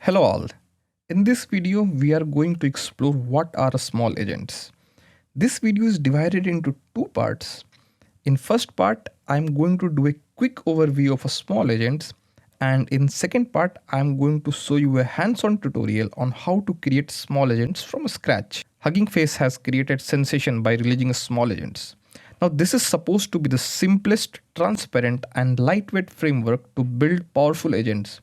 Hello all. In this video, we are going to explore what are small agents. This video is divided into two parts. In first part, I'm going to do a quick overview of a small agents, and in second part, I'm going to show you a hands-on tutorial on how to create small agents from scratch. Huggingface has created sensation by releasing small agents. Now this is supposed to be the simplest, transparent and lightweight framework to build powerful agents.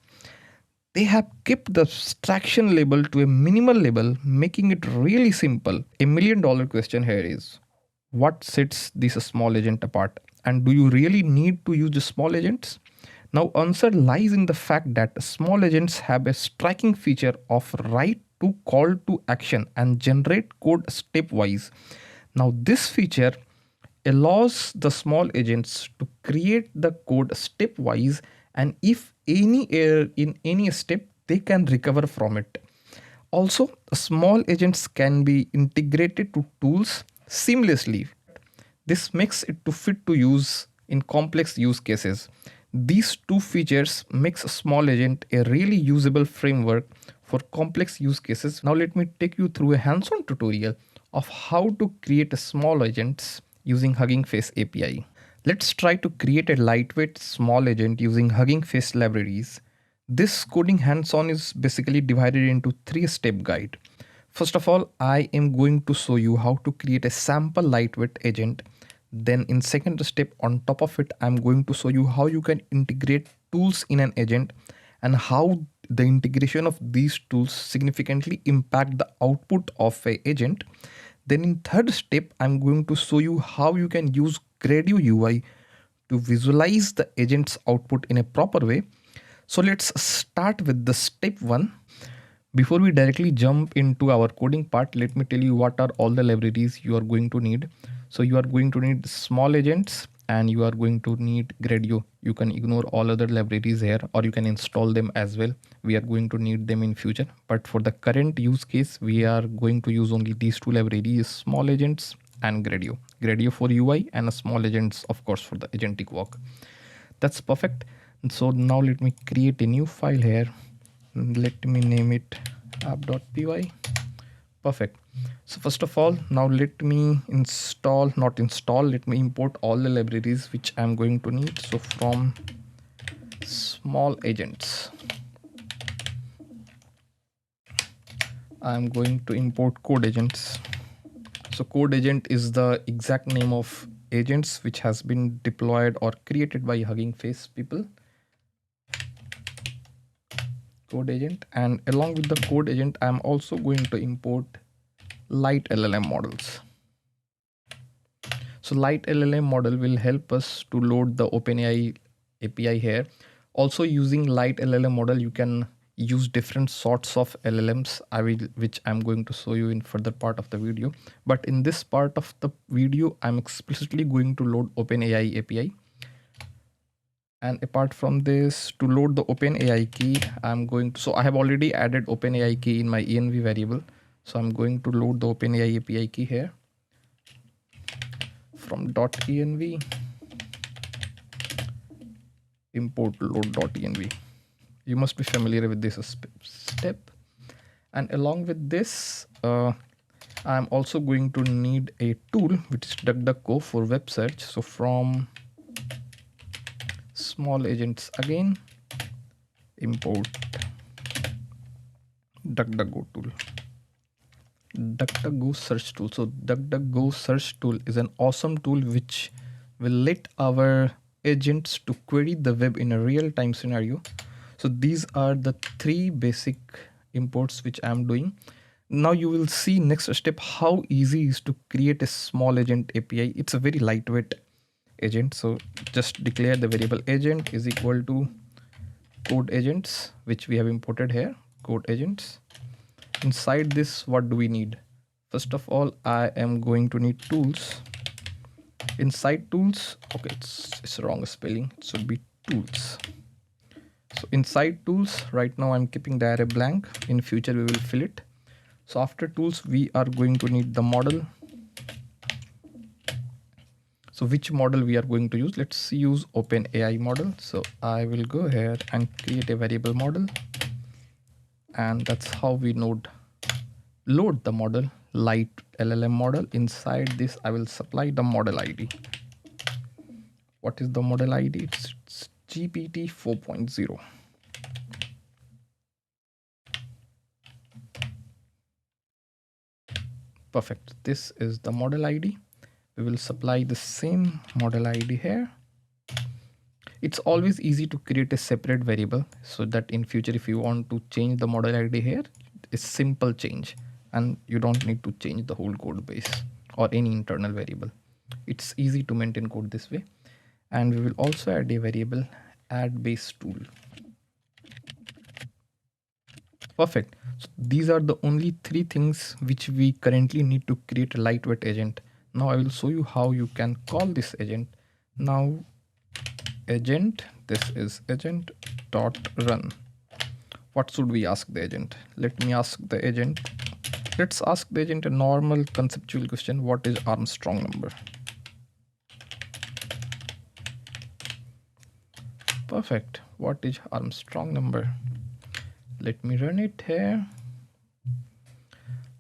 They have kept the abstraction label to a minimal level, making it really simple. $1 million question here is, what sets this small agent apart? And do you really need to use the small agents? Now answer lies in the fact that small agents have a striking feature of right to call to action and generate code stepwise. Now this feature allows the small agents to create the code stepwise, and if any error in any step, they can recover from it. Also, small agents can be integrated to tools seamlessly. This makes it to fit to use in complex use cases. These two features makes small agent a really usable framework for complex use cases. Now let me take you through a hands-on tutorial of how to create a small agents using Huggingface API. Let's try to create a lightweight small agent using Huggingface libraries. This coding hands-on is basically divided into 3-step guide. First of all, I am going to show you how to create a sample lightweight agent. Then in second step, on top of it, I'm going to show you how you can integrate tools in an agent and how the integration of these tools significantly impact the output of an agent. Then in third step, I'm going to show you how you can use Gradio UI to visualize the agent's output in a proper way. So let's start with the step 1. Before we directly jump into our coding part, let me tell you what are all the libraries you are going to need. So you are going to need small agents and you are going to need Gradio. You can ignore all other libraries here, or you can install them as well. We are going to need them in future, but for the current use case, we are going to use only these two libraries, small agents and Gradio. Gradio for UI and a small agents, of course, for the agentic work. That's perfect. So now let me create a new file here. Let me name it app.py. Perfect. So first of all, now let me let me import all the libraries which I'm going to need. So from small agents, I'm going to import code agents. So code agent is the exact name of agents which has been deployed or created by Huggingface people. Code agent, and along with the code agent, I'm also going to import light LLM models. So light LLM model will help us to load the openAI API here. Also using light LLM model, you can use different sorts of LLMs, which I'm going to show you in further part of the video. But in this part of the video, I'm explicitly going to load openAI API. And apart from this, to load the openAI key, I have already added openAI key in my env variable. So I'm going to load the openAI API key here from .env, import load.env. You must be familiar with this step. And along with this, I'm also going to need a tool which is DuckDuckGo for web search. So from small agents again, import DuckDuckGo tool. DuckDuckGo search tool. So DuckDuckGo search tool is an awesome tool which will let our agents to query the web in a real-time scenario. So these are the 3 basic imports which I'm doing. Now you will see next step how easy it is to create a small agent API. It's a very lightweight agent. So just declare the variable agent is equal to code agents, which we have imported here, code agents. Inside this, what do we need? First of all, I am going to need tools. Inside tools, okay, it's wrong spelling. It should be tools. So inside tools, right now I'm keeping the array blank. In future, we will fill it. So after tools, we are going to need the model. So which model we are going to use? Let's use openAI model. So I will go ahead and create a variable model. And that's how we load the model, light LLM model. Inside this, I will supply the model ID. What is the model ID? It's GPT 4.0. Perfect. This is the model ID. We will supply the same model ID here. It's always easy to create a separate variable so that in future, if you want to change the model ID here, it's simple change and you don't need to change the whole code base or any internal variable. It's easy to maintain code this way. And we will also add a variable add base tool. Perfect. So these are the only three things which we currently need to create a lightweight agent. Now I will show you how you can call this agent. Now agent, this is agent dot run. What should we ask the agent? Let me ask the agent. Let's ask the agent a normal conceptual question. What is Armstrong number? Perfect. What is Armstrong number? Let me run it here.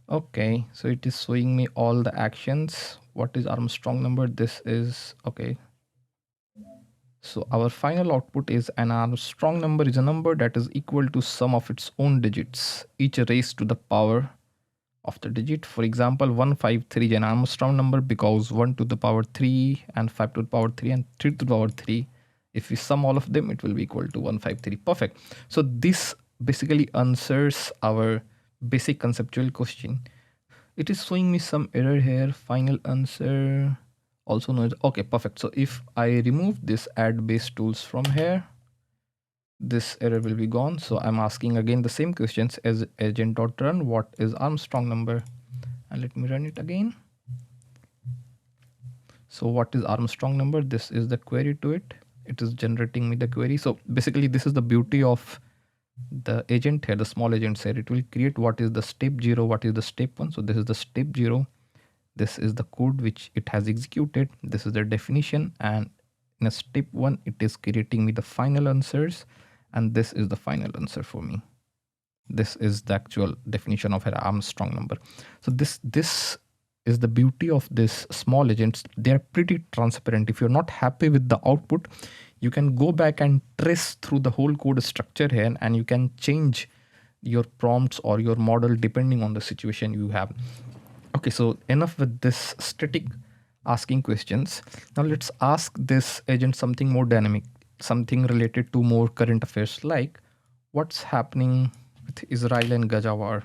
Okay, so it is showing me all the actions. What is Armstrong number? This is okay. So our final output is an Armstrong number is a number that is equal to sum of its own digits, each raised to the power of the digit. For example, 153 is an Armstrong number because 1 to the power 3 and 5 to the power 3 and 3 to the power 3. If we sum all of them, it will be equal to 153. Perfect. So this basically answers our basic conceptual question. It is showing me some error here. Final answer also knows. Okay, perfect. So if I remove this add base tools from here, this error will be gone. So I'm asking again the same questions as agent.run. What is Armstrong number? And let me run it again. So what is Armstrong number? This is the query to it. It is generating me the query. So basically this is the beauty of the agent here, the small agent here. It will create what is the step 0, what is the step 1. So this is the step 0. This is the code which it has executed. This is the definition, and in a step 1 it is creating me the final answers, and this is the final answer for me. This is the actual definition of an Armstrong number. So this is the beauty of this small agents. They are pretty transparent. If you're not happy with the output, you can go back and trace through the whole code structure here, and you can change your prompts or your model depending on the situation you have. Okay, so enough with this static asking questions. Now let's ask this agent something more dynamic, something related to more current affairs, like what's happening with Israel and Gaza war.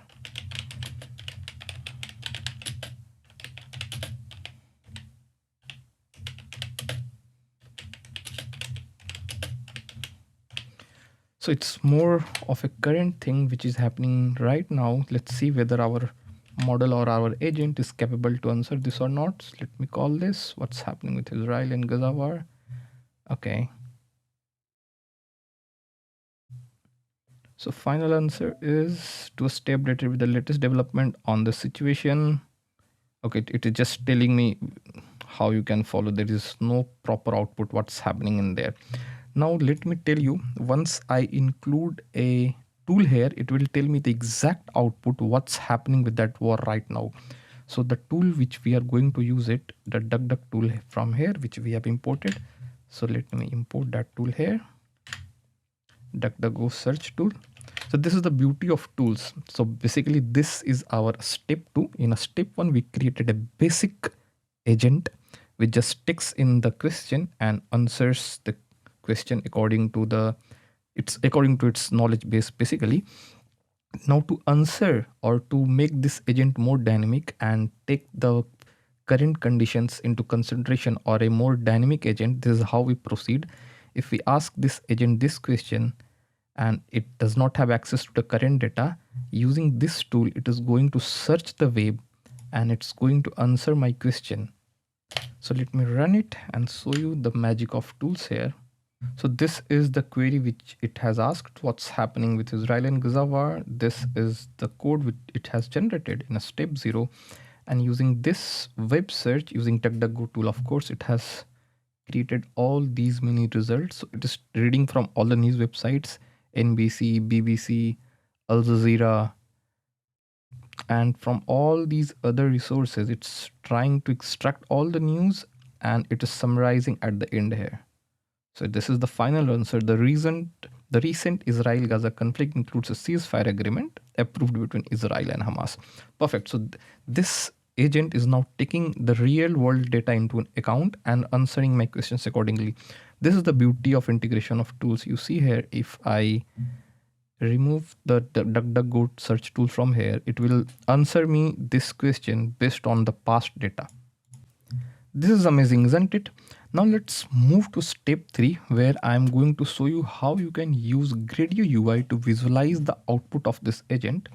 So it's more of a current thing which is happening right now. Let's see whether our model or our agent is capable to answer this or not. Let me call this what's happening with Israel and Gaza war. Okay. So final answer is to stay updated with the latest development on the situation. Okay, it is just telling me how you can follow. There is no proper output what's happening in there. Now let me tell you, once I include a tool here, it will tell me the exact output what's happening with that war right now. So the tool which we are going to use it, the DuckDuck tool from here, which we have imported. So let me import that tool here. DuckDuckGo search tool. So this is the beauty of tools. So basically this is our step 2. In a step 1, we created a basic agent which just takes in the question and answers the question according to its knowledge base basically. Now to answer or to make this agent more dynamic and take the current conditions into consideration, or a more dynamic agent, this is how we proceed. If we ask this agent this question and it does not have access to the current data, using this tool it is going to search the web and it's going to answer my question. So let me run it and show you the magic of tools here. So this is the query which it has asked, what's happening with Israel and Gaza war. This is the code which it has generated in a step 0, and using this web search, using DuckDuckGo tool, of course, it has created all these many results. So it is reading from all the news websites, NBC, BBC, Al Jazeera, and from all these other resources. It's trying to extract all the news and it is summarizing at the end here. So this is the final answer. The recent Israel-Gaza conflict includes a ceasefire agreement approved between Israel and Hamas. Perfect. So this agent is now taking the real world data into an account and answering my questions accordingly. This is the beauty of integration of tools. You see here, if I remove the DuckDuckGo search tool from here, it will answer me this question based on the past data. This is amazing, isn't it? Now let's move to step 3, where I'm going to show you how you can use Gradio UI to visualize the output of this agent.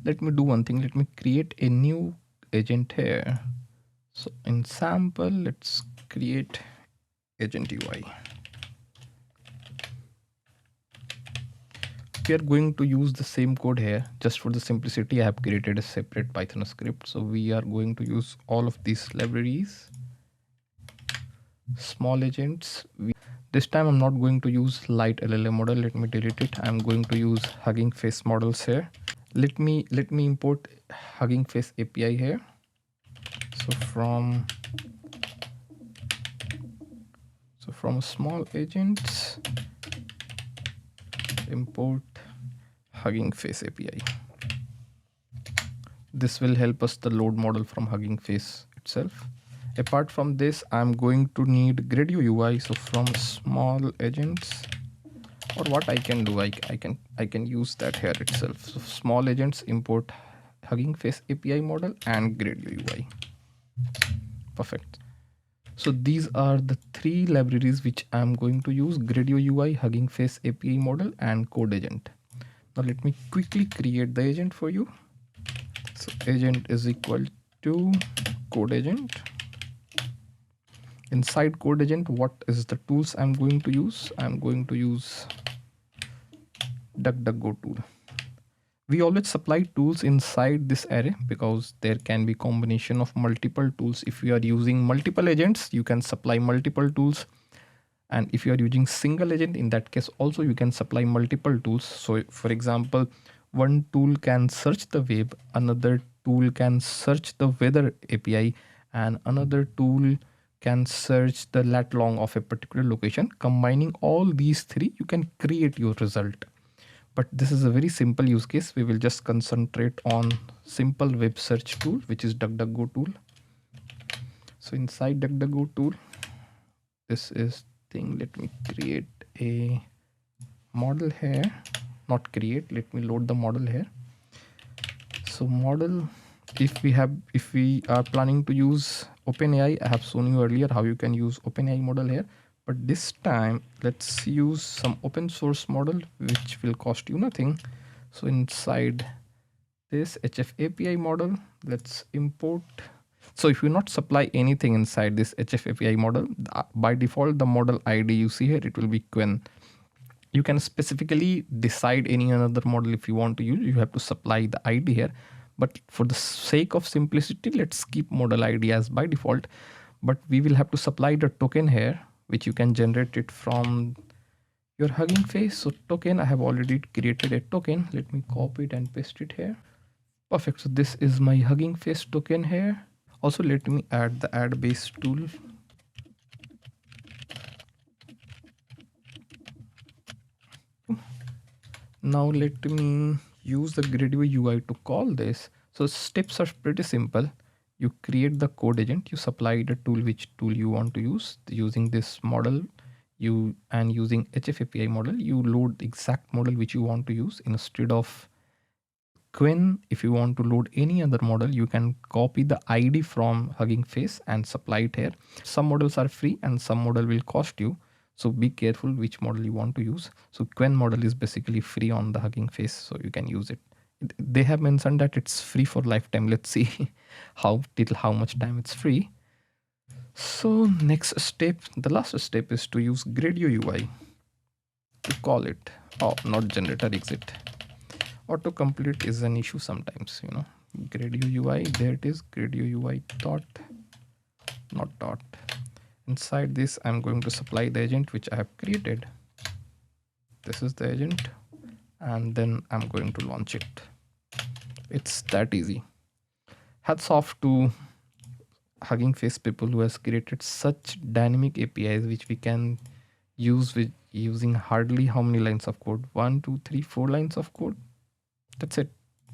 Let me do one thing. Let me create a new agent here. So in sample, let's create agent UI. We are going to use the same code here. Just for the simplicity, I have created a separate Python script. So we are going to use all of these libraries. Smol Agents. This time I'm not going to use light LLM model. Let me delete it. I'm going to use Huggingface models here. Let me import Huggingface API here. So from Smol Agents, import Huggingface API. This will help us the load model from Huggingface itself. Apart from this, I'm going to need Gradio UI. So from Smol Agents, or what I can do, I can use that here itself. So Smol Agents, import Huggingface API model and Gradio UI. Perfect. So these are the 3 libraries which I'm going to use: Gradio UI, Huggingface API model, and code agent. Now let me quickly create the agent for you. So agent is equal to code agent. Inside code agent, what is the tools I'm going to use? I'm going to use DuckDuckGo tool. We always supply tools inside this array because there can be combination of multiple tools. If you are using multiple agents, you can supply multiple tools. And if you are using single agent, in that case also you can supply multiple tools. So for example, one tool can search the web, another tool can search the weather API, and another tool can search the lat long of a particular location. Combining all these 3, you can create your result. But this is a very simple use case. We will just concentrate on simple web search tool, which is DuckDuckGo tool. So inside DuckDuckGo tool, this is thing. Let me create a model here. Not create. Let me load the model here. So model, if we are planning to use openAI, I have shown you earlier how you can use openAI model here. But this time, let's use some open source model, which will cost you nothing. So inside this hfAPI model, let's import. So if you not supply anything inside this hfAPI model, by default, the model ID you see here, it will be Quen. You can specifically decide any another model if you want to use. You have to supply the ID here. But for the sake of simplicity, let's keep model ID as by default. But we will have to supply the token here, which you can generate it from your Huggingface. So token, I have already created a token. Let me copy it and paste it here. Perfect. So this is my Huggingface token here. Also, let me add the add base tool. Now let me use the Gradio UI to call this. So steps are pretty simple. You create the code agent, you supply the tool, which tool you want to use. Using this model, and using hfAPI model, you load the exact model which you want to use. Instead of Quen, if you want to load any other model, you can copy the ID from Huggingface and supply it here. Some models are free and some model will cost you. So be careful which model you want to use. So Quen model is basically free on the Huggingface, so you can use it. They have mentioned that it's free for lifetime. Let's see how much time it's free. So next step, the last step, is to use Gradio UI to call it. Oh, not generator exit. Autocomplete is an issue sometimes, you know. Gradio UI, there it is. Gradio UI dot, not dot. Inside this, I'm going to supply the agent which I have created. This is the agent, and then I'm going to launch it. It's that easy. Hats off to Huggingface people who has created such dynamic APIs which we can use with using hardly how many lines of code? 1, 2, 3, 4 lines of code. That's it.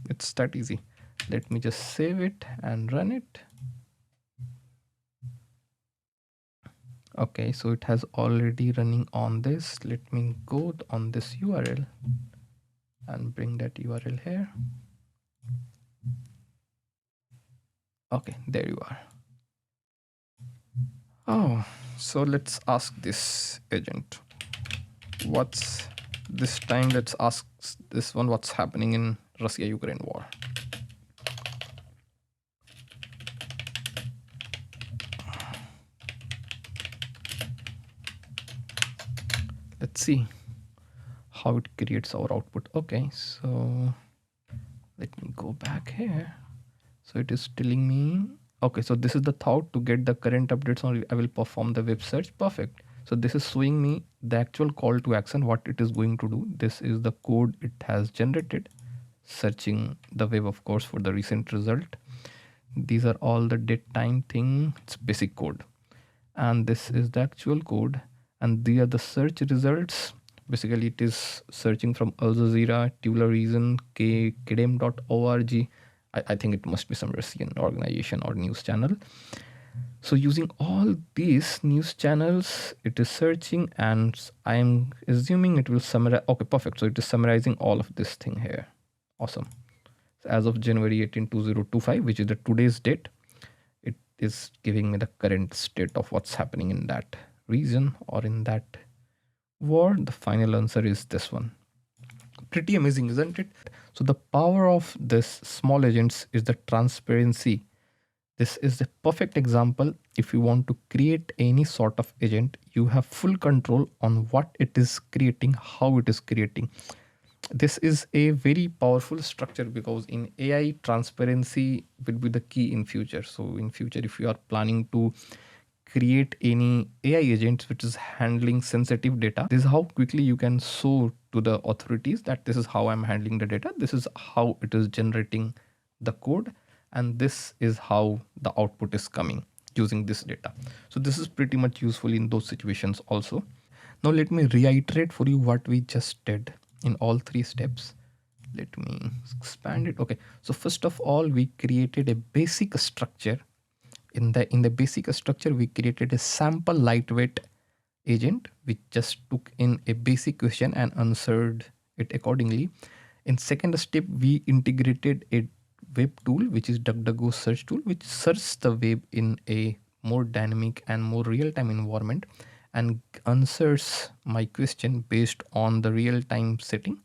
It's that easy. Let me just save it and run it. Okay, so it has already running on this. Let me go on this URL and bring that URL here. Okay, there you are. Oh, so let's ask this agent. What's this time? Let's ask this one what's happening in Russia-Ukraine war. Let's see how it creates our output. Okay, so let me go back here. So it is telling me, okay, so this is the thought to get the current updates on, I will perform the web search. Perfect. So this is showing me the actual call to action, what it is going to do. This is the code it has generated, searching the web, of course, for the recent result. These are all the date time thing. It's basic code. And this is the actual code. And these are the search results. Basically, it is searching from Al Jazeera, Tula Reason, Kedem.org. I think it must be some Russian organization or news channel. So using all these news channels, it is searching, and I'm assuming it will summarize. Okay, perfect. So it is summarizing all of this thing here. Awesome. So as of January 18, 2025, which is the today's date, it is giving me the current state of what's happening in that region or in that war. The final answer is this one. Pretty amazing, isn't it? So the power of this Smol Agents is the transparency. This is the perfect example. If you want to create any sort of agent, you have full control on what it is creating, how it is creating. This is a very powerful structure because in AI, transparency will be the key in future. So in future, if you are planning to create any AI agent which is handling sensitive data, this is how quickly you can show to the authorities that this is how I'm handling the data. This is how it is generating the code. And this is how the output is coming using this data. So this is pretty much useful in those situations also. Now let me reiterate for you what we just did in all 3 steps. Let me expand it. Okay, so first of all, we created a basic structure. In the basic structure, we created a sample lightweight agent which just took in a basic question and answered it accordingly. In second step, we integrated a web tool, which is DuckDuckGo search tool, which searches the web in a more dynamic and more real-time environment and answers my question based on the real-time setting.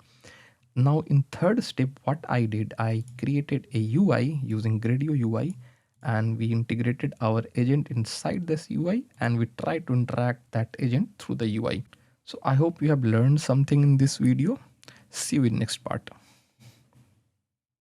Now in third step, what I did, I created a UI using Gradio UI, and we integrated our agent inside this UI, and we try to interact that agent through the UI. So I hope you have learned something in this video. See you in next part.